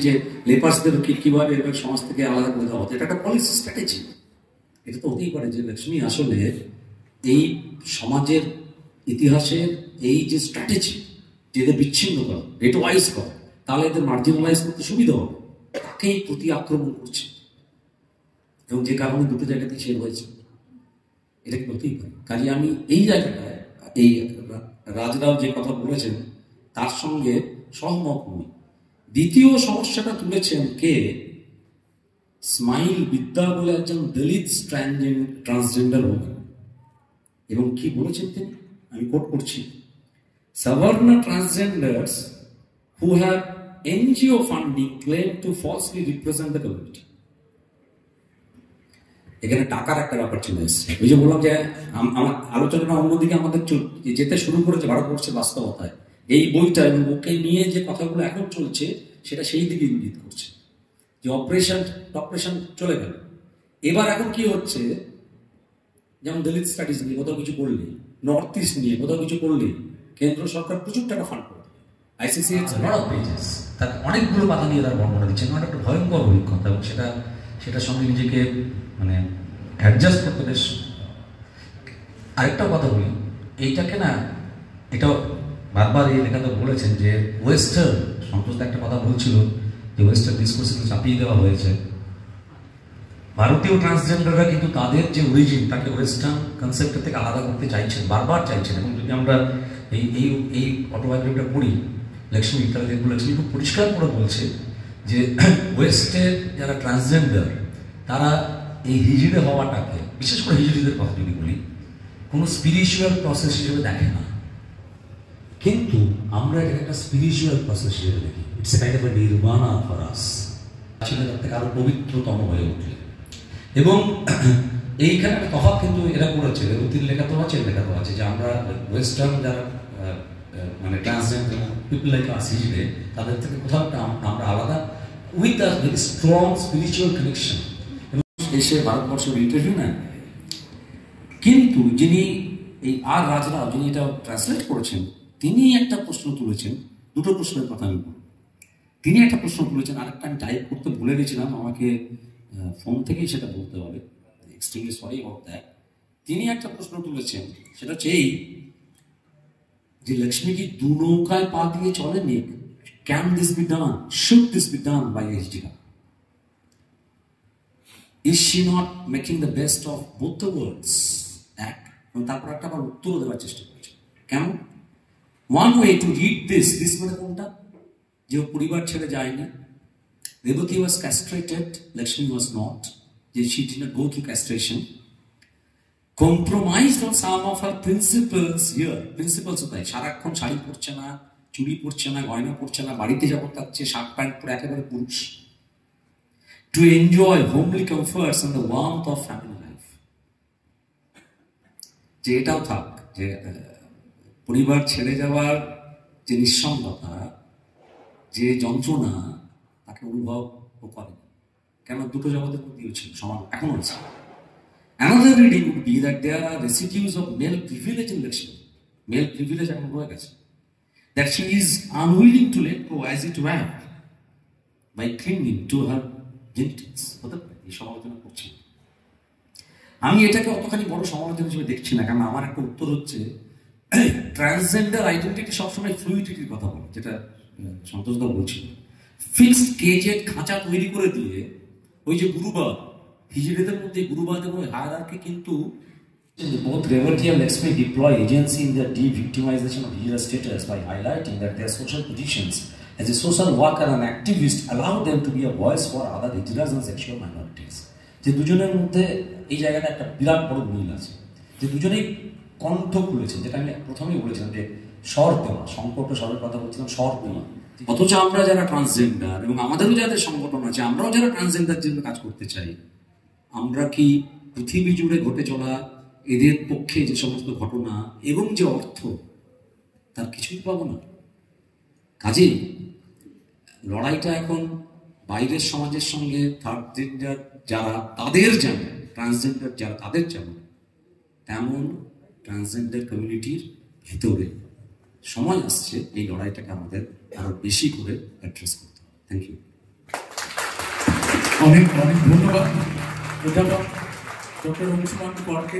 যে লেপার্সদের কিভাবে এবার সমাজ থেকে আলাদা করে দেওয়া হতো, এটা একটা পলিসি স্ট্র্যাটেজি। এটা তো হতেই পারে যে লক্ষ্মী আসলে এই সমাজের ইতিহাসের এই যে স্ট্র্যাটেজি, যে এদের বিচ্ছিন্ন করা, রেটোয়াইজ করা, তাহলে এদের মার্জিনালাইজ করতে সুবিধা হবে, তাকেই প্রতি আক্রমণ করছে এবং যে কারণে দুটো জায়গাতেই শেয়ার হয়েছে। এটা কি হতেই পারে? কাজে আমি এই জায়গাটায় এই রাজরাও যে কথা বলেছেন তার সঙ্গে সহমত নই। দ্বিতীয় সমস্যাটা তুলেছেন কে? স্মাইল বিদ্যা বলে একজন দলিত ট্রান্সজেন্ডার ওমেন। এবং কি বলেছেন তিনি? আমি কোট করছি, সাভার্না ট্রান্সজেন্ডার্স who have NGO funding claim to falsely represent the community. এখানে টাকার একটা ব্যাপার চলে এসছে। ওই যে বললাম যে আমার আলোচনাটা অন্যদিকে আমাদের যেতে শুরু করেছে, ভারতবর্ষের বাস্তবতায় এই বইটা এবং ওকে নিয়ে যে কথাগুলো এখন চলছে সেটা সেই দিকে ইঙ্গিত করছে যে অপারেশন চলে গেল। এবার এখন কি হচ্ছে, যেমন দলিত স্টাডিজ নিয়ে কোথাও কিছু করলে, নর্থ ইস্ট নিয়ে কোথাও কিছু করলে কেন্দ্র সরকার প্রচুর টাকা ফান্ড করে। ICCH তার অনেকগুলো পাতা নিয়ে তারা বর্ণনা দিচ্ছেন, মানে একটা ভয়ঙ্কর অভিজ্ঞতা, এবং সেটার সঙ্গে নিজেকে মানে অ্যাডজাস্ট করতে বেশ। আরেকটা কথা বলি, এইটাকে না, এটা বারবার এই লেখাতে বলেছেন যে ওয়েস্টার্ন, সন্তোষ একটা কথা বলছিল যে ওয়েস্টার্ন ডিসকোর্সকে চাপিয়ে দেওয়া হয়েছে। ভারতীয় ট্রান্সজেন্ডাররা কিন্তু তাদের যে অরিজিন তাকে ওয়েস্টার্ন কনসেপ্টের থেকে আলাদা করতে চাইছেন, বারবার চাইছেন। এবং যদি আমরা এই অটোবায়োগ্রাফিটা পড়ি লক্ষ্মী, তাহলে দেখব লক্ষ্মী খুব পরিষ্কার করে বলছে যে ওয়েস্টের যারা ট্রান্সজেন্ডার তারা এই হিজড়ে হওয়াটাকে, বিশেষ করে হিজড়িদের কথা যদি বলি, কোনো স্পিরিচুয়াল প্রসেস হিসেবে দেখে না, কিন্তু আমরা এটাকে একটা স্পিরিচুয়াল প্রসেস হিসেবে দেখি। It's a kind of a nirvana for us. ছিল তার থেকে আরো পবিত্রতম হয়ে উঠে। এবং এইখানে একটা তফাৎ কিন্তু এরা করেছে, অতীর লেখা তো আছে, লেখা তো আছে যে আমরা ওয়েস্টার্ন যারা মানে ট্রান্সজেন্ডার পিপল লাইক আস হিসেবে তাদের থেকে কোথাও একটা আমরা আলাদা, with a very strong spiritual connection. এসে ভারতবর্ষের ইন্টারভিউ নেন, কিন্তু যিনি এই আর রাজরাও যিনি এটা ট্রান্সলেট করেছেন তিনি একটা প্রশ্ন তুলেছেন, দুটো প্রশ্নের কথা আমি বলব। তিনি একটা প্রশ্ন তুলেছেন, আরেকটা আমি টাইপ করতে ভুলে গেছিলাম, আমাকে ফোন থেকেই সেটা বলতে হবে, এক্সট্রিমলি সরি অ্যাবাউট দ্যাট। তিনি একটা প্রশ্ন তুলেছেন, সেটা হচ্ছে এই যে লক্ষ্মী কি দু নৌকায় পা দিয়ে চলেনি? Can this be done, should this be done by হিজড়া? Is she not making the best of both the worlds? তারপর একটা আবার উত্তর দেওয়ার চেষ্টা করছে। কেমন? One way to read this মানে কোনটা? যে পরিবার ছেড়ে যায়নি, রেবতী ওয়াজ ক্যাস্ট্রেটেড, লক্ষ্মী ওয়াজ নট, যে she did not go through castration, compromised on some of her principles here. Principles কোথায়? সারাক্ষণ শাড়ি পরছে না, চুড়ি পরছে না, গয়না পরছে না, বাড়িতে যখন থাকছে শার্ট প্যান্ট পরে একেবারে পুরুষ। To enjoy homely comforts and the warmth of family life. যে এটাও থাক, যে পরিবার ছেড়ে যাওয়ার যে নিঃসঙ্গতা, যে যন্ত্রণা তাকে অনুভব করে। কেন? দুটো জগতের মধ্যেও ছিল, সমান এখনো আছে। Another reading would be that there are residues of male privilege in Lakshmi. Male privilege এখন রয়ে গেছে, that she is unwilling to let go as it were by clinging to her genitals. হতে পারে এই সমালোচনা করছি, আমি এটাকে অতখানি বড় সমালোচনা হিসেবে দেখছি না। কারণ আমার একটা উত্তর হচ্ছে, ট্রান্সজেন্ডার আইডেন্টিটি সবসময় ফ্লুইডিটির কথা বলে, যেটা সন্তোষদা বলছিল। ফিক্সড কেজের খাঁচা তৈরি করে দিয়ে ওই যে গুরুবাদ, হিজড়েদের মধ্যে গুরুবাদ এবং হায়ারার্কি, কিন্তু both Reverty and Lakshmi deploy agency in their de-victimization of Hijra status by highlighting that their social positions as a social worker and activist allow them to be a voice for other Hijras and sexual minorities. যে দুজনের মধ্যে এই জায়গাটা একটা বিরাট বড় মিল আছে, যে দুজনেই কণ্ঠ খুলেছেন, যেটা আমি প্রথমেই বলেছিলাম যে স্বর দেওয়া, সংকট স্বরের কথা বলছিলাম, স্বর দেওয়া। অথচ আমরা যারা ট্রান্সজেন্ডার এবং আমাদেরও যাদের সংগঠন আছে, আমরাও যারা ট্রান্সজেন্ডার জন্য কাজ করতে চাই, আমরা কি পৃথিবী জুড়ে ঘটে চলা এদের পক্ষে যে সমস্ত ঘটনা এবং যে অর্থ, তার কিছুই পাবো না? কাজেই লড়াইটা এখন বাইরের সমাজের সঙ্গে থার্ড জেন্ডার যারা তাদের যেমন, ট্রান্সজেন্ডার যারা তাদের যেমন, তেমন ট্রান্সজেন্ডার কমিউনিটির ভেতরে সময় আসছে এই লড়াইটাকে আমাদের আরো বেশি করে অ্যাড্রেস করতে হবে। Thank you. অনেক অনেক ধন্যবাদ অধ্যাপক ডক্টর অংশুমান করকে।